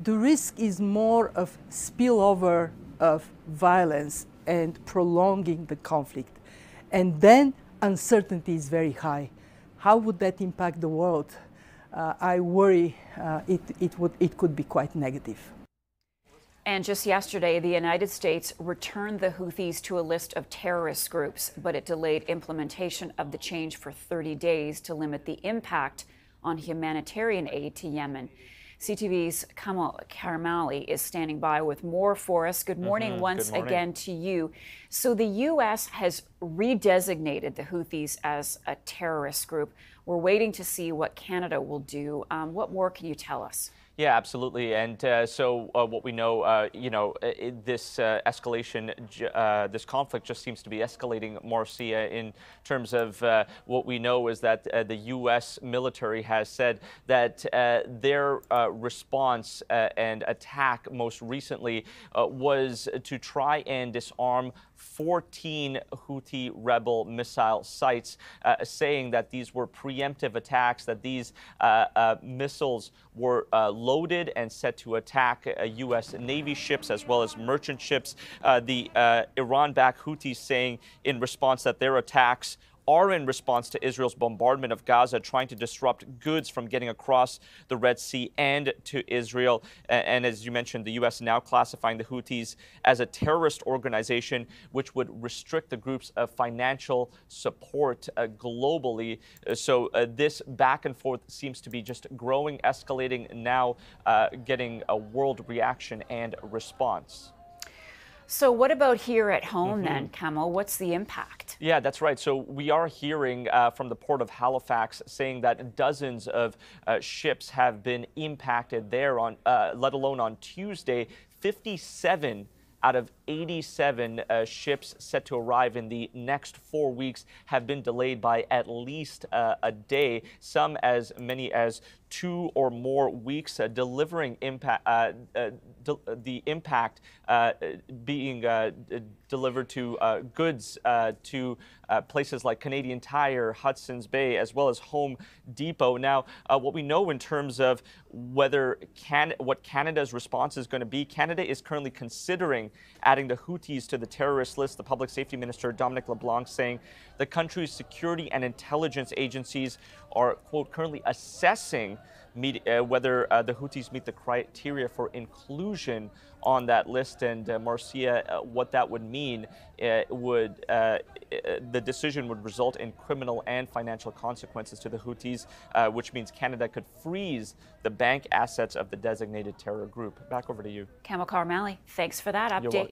The risk is more of spillover of violence and prolonging the conflict. And then uncertainty is very high. How would that impact the world? I worry it could be quite negative. And just yesterday, the United States returned the Houthis to a list of terrorist groups, but it delayed implementation of the change for 30 days to limit the impact on humanitarian aid to Yemen. CTV's Kamil Karamili is standing by with more for us. Good morning once again to you. So the U.S. has redesignated the Houthis as a terrorist group. We're waiting to see what Canada will do. What more can you tell us? Yeah, absolutely. And so what we know, this escalation, this conflict just seems to be escalating, Marcia, in terms of what we know is that the U.S. military has said that their response and attack most recently was to try and disarm 14 Houthi rebel missile sites, saying that these were preemptive attacks, that these missiles were loaded and set to attack U.S. Navy ships as well as merchant ships. The Iran-backed Houthis saying in response that their attacks are in response to Israel's bombardment of Gaza, trying to disrupt goods from getting across the Red Sea and to Israel. And as you mentioned, the U.S. now classifying the Houthis as a terrorist organization, which would restrict the group's financial support globally. So this back and forth seems to be just growing, escalating, now getting a world reaction and response. So what about here at home then, Kamil? What's the impact? Yeah, that's right. So we are hearing from the port of Halifax saying that dozens of ships have been impacted there, on, let alone on Tuesday. 57 out of 87 ships set to arrive in the next 4 weeks have been delayed by at least a day, some as many as 2 or more weeks, delivering the impact being delivered to goods to places like Canadian Tire, Hudson's Bay, as well as Home Depot. Now, what we know in terms of what Canada's response is going to be, Canada is currently considering adding the Houthis to the terrorist list. The Public Safety Minister, Dominic LeBlanc, saying the country's security and intelligence agencies are, quote, currently assessing whether the Houthis meet the criteria for inclusion on that list. And Marcia, what that would mean the decision would result in criminal and financial consequences to the Houthis, which means Canada could freeze the bank assets of the designated terror group. Back over to you. Kamil Karamili, thanks for that update.